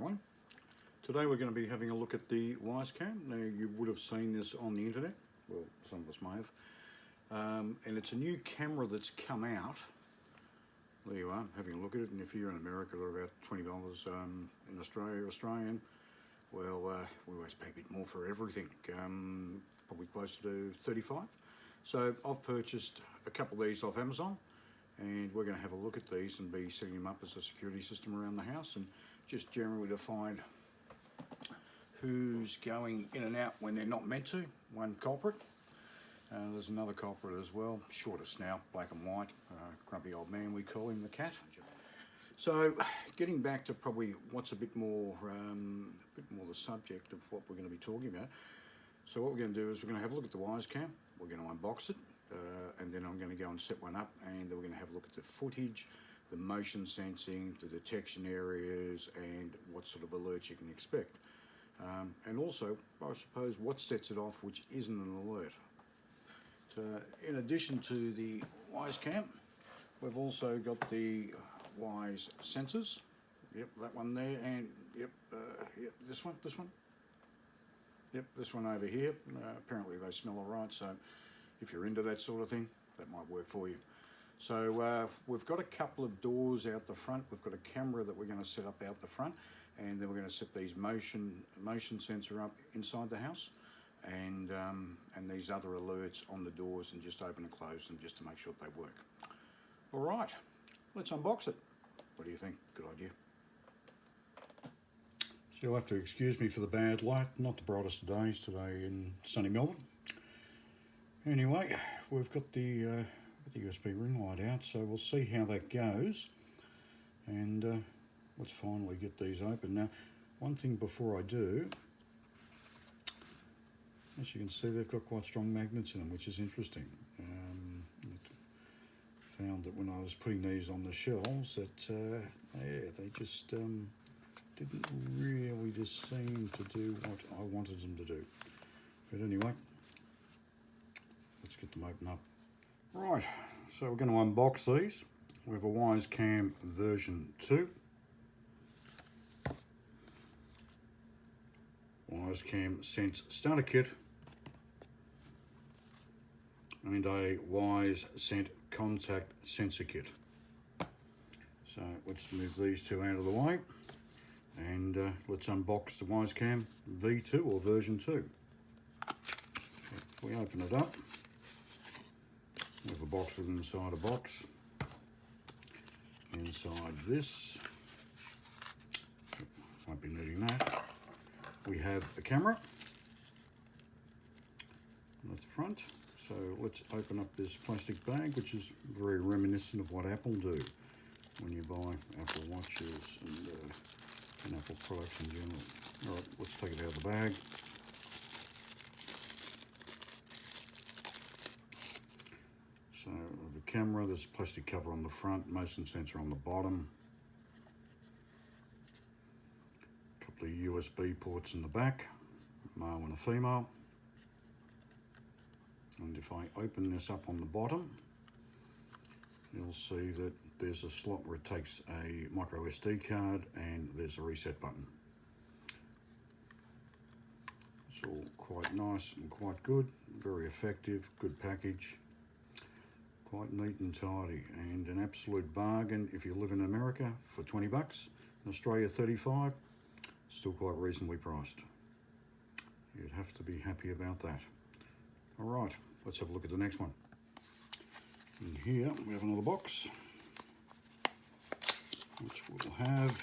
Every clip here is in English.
everyone. Today we're going to be having a look at the Wyze Cam. Now you would have seen this on the internet, well some of us may have, and it's a new camera that's come out. There you are, having a look at it, and if you're in America they're about $20, in Australian, well we always pay a bit more for everything, probably closer to 35. So I've purchased a couple of these off Amazon, and we're going to have a look at these and be setting them up as a security system around the house, and just generally to find who's going in and out when they're not meant to. One culprit. There's another culprit as well, shorter snout, black and white, grumpy old man we call him, the cat. So getting back to probably what's a bit more the subject of what we're going to be talking about. So what we're going to do is we're going to have a look at the Wyze Cam, we're going to unbox it, and then I'm going to go and set one up, and then we're going to have a look at the footage, the motion sensing, the detection areas, and what sort of alerts you can expect. And also, I suppose, what sets it off which isn't an alert. So, in addition to the Wyze Cam, we've also got the Wyze sensors. Yep, that one there, and yep, this one. Yep, this one over here. Apparently they smell alright, so if you're into that sort of thing, that might work for you. So we've got a couple of doors out the front. We've got a camera that we're going to set up out the front, and then we're going to set these motion sensor up inside the house, and these other alerts on the doors, and just open and close them just to make sure they work. All right, let's unbox it. What do you think? Good idea. So you'll have to excuse me for the bad light. Not the brightest of days today in sunny Melbourne. Anyway, we've got the USB ring light out, so we'll see how that goes, and let's finally get these open. Now, one thing before I do, as you can see, they've got quite strong magnets in them, which is interesting. I found that when I was putting these on the shelves that yeah, they just didn't really just seem to do what I wanted them to do. But anyway, let's get them open up. Right, so we're going to unbox these. We have a Wyze Cam version 2, Wyze Cam Sense Starter Kit, and a Wyze Scent Contact Sensor Kit. So let's move these two out of the way, and let's unbox the Wyze Cam V2 or version 2. If we open it up, we have a box within inside a box. Inside this, won't be needing that, we have a camera at the front. So let's open up this plastic bag, which is very reminiscent of what Apple do when you buy Apple watches and Apple products in general. All right, let's take it out of the bag. So the camera, there's a plastic cover on the front, motion sensor on the bottom, a couple of USB ports in the back, male and a female. And if I open this up on the bottom, you'll see that there's a slot where it takes a micro SD card, and there's a reset button. It's all quite nice and quite good, very effective, good package. Quite neat and tidy, and an absolute bargain if you live in America for 20 bucks, in Australia 35, still quite reasonably priced. You'd have to be happy about that. All right, let's have a look at the next one. In here we have another box, which will have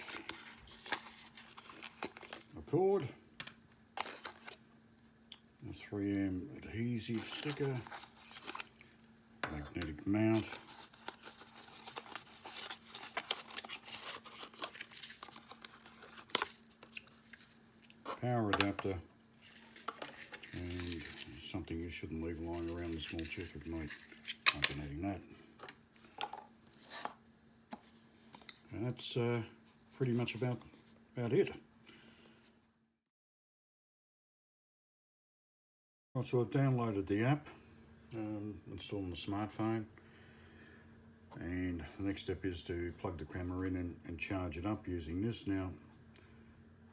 a cord, a 3M adhesive sticker, magnetic mount, power adapter, and something you shouldn't leave lying around, the small checkered mate. I'll be needing that. And that's pretty much about it. Right, so I've downloaded the app, installed on the smartphone, and the next step is to plug the camera in and charge it up using this. Now,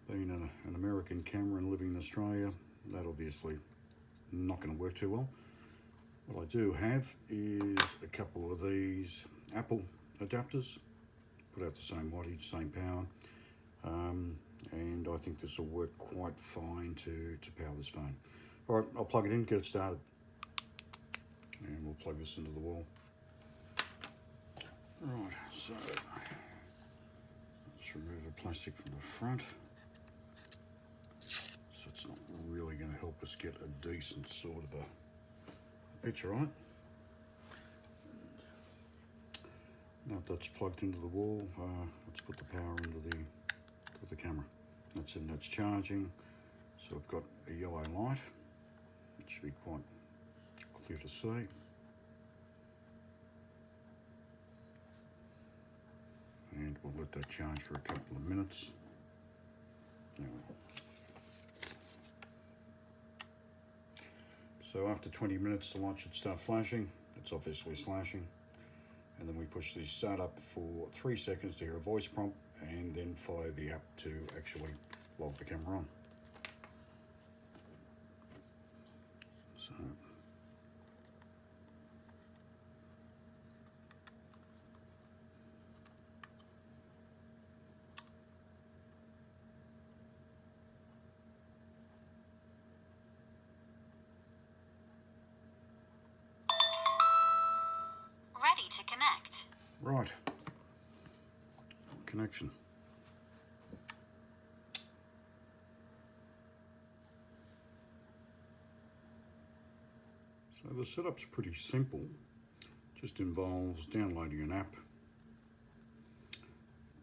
Being an American camera and living in Australia, that obviously not going to work too well. What I do have is a couple of these Apple adapters, put out the same wattage, same power, and I think this will work quite fine to power this phone. All right, I'll plug it in, get it started, and we'll plug this into the wall. Right, so let's remove the plastic from the front. So it's not really going to help us get a decent sort of a picture on it. Now that's plugged into the wall, let's put the power into the camera. That's in, that's charging. So I've got a yellow light. It should be quite clear to see. And we'll let that charge for a couple of minutes. Now, so after 20 minutes the light should start flashing. It's obviously flashing. And then we push the start up for 3 seconds to hear a voice prompt, and then follow the app to actually log the camera on. So ready to connect. right, connection. So the setup's pretty simple, just involves downloading an app,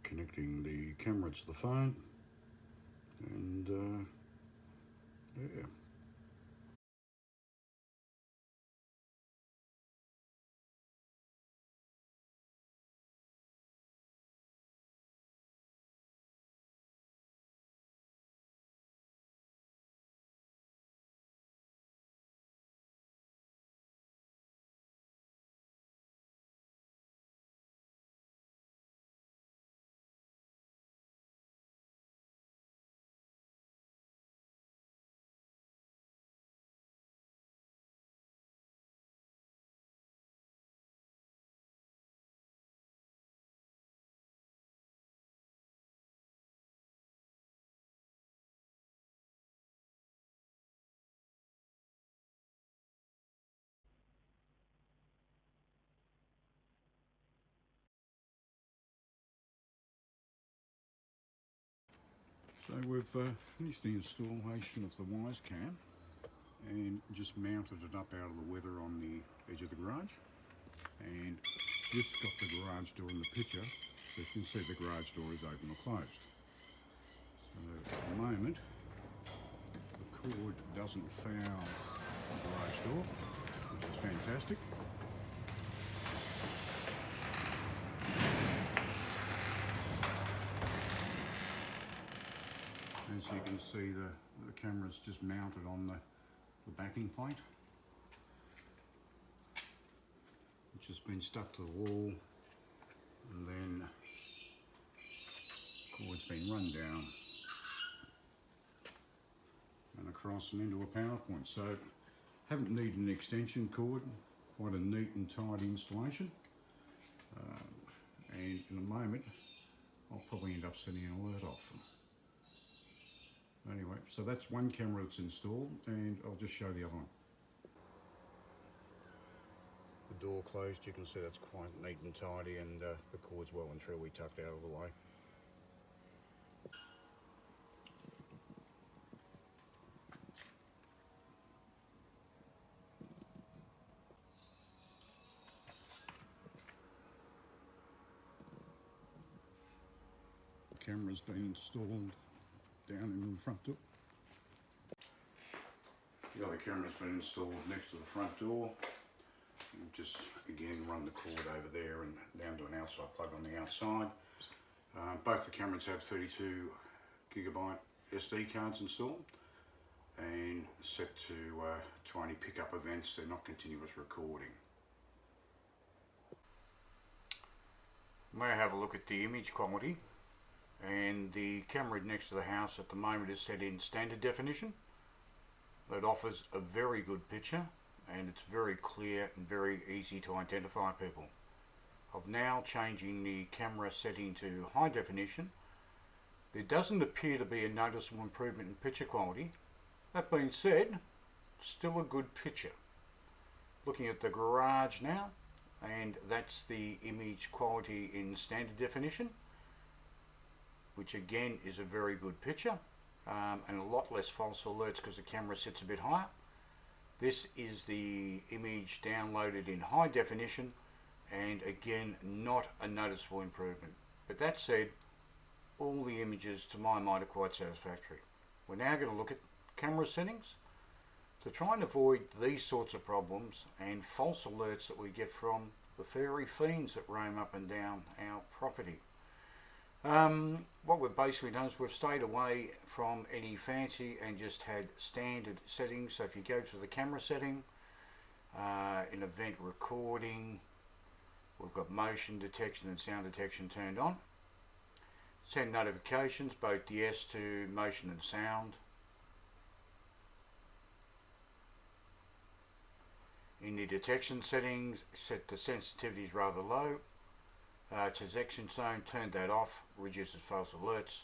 connecting the camera to the phone, and yeah. So we've finished the installation of the Wyze Cam and just mounted it up out of the weather on the edge of the garage, and just got the garage door in the picture, so you can see the garage door is open or closed. So at the moment the cord doesn't foul the garage door, which is fantastic. As you can see, the camera's just mounted on the backing plate, which has been stuck to the wall, and then the cord's been run down and across and into a power point. So haven't needed an extension cord, quite a neat and tidy installation. And in a moment I'll probably end up sending an alert off. Anyway, so that's one camera that's installed, and I'll just show the other one. The door closed, you can see that's quite neat and tidy, and the cord's well and truly tucked out of the way. The camera's been installed down in the front door. The other camera's been installed next to the front door. And just again run the cord over there and down to an outside plug on the outside. Both the cameras have 32 gigabyte SD cards installed and set to only pick up events, they're not continuous recording. May I have a look at the image quality and the camera next to the house at the moment is set in standard definition. That offers a very good picture, and it's very clear and very easy to identify people. Of now changing the camera setting to high definition, there doesn't appear to be a noticeable improvement in picture quality. That being said, still a good picture. Looking at the garage now, and that's the image quality in standard definition, which again is a very good picture, and a lot less false alerts because the camera sits a bit higher. This is the image downloaded in high definition, and again not a noticeable improvement. But that said, all the images to my mind are quite satisfactory. We're now going to look at camera settings to try and avoid these sorts of problems and false alerts that we get from the furry fiends that roam up and down our property. What we've basically done is we've stayed away from any fancy and just had standard settings. So if you go to the camera setting, in event recording, we've got motion detection and sound detection turned on. Send notifications, both yes to motion and sound. In the detection settings, set the sensitivities rather low. Detection zone, turn that off, reduces false alerts.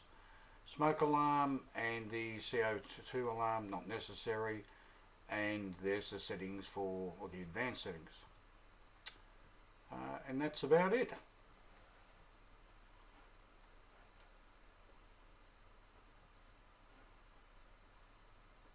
Smoke alarm and the CO2 alarm, not necessary. And there's the settings for, or the advanced settings. And that's about it.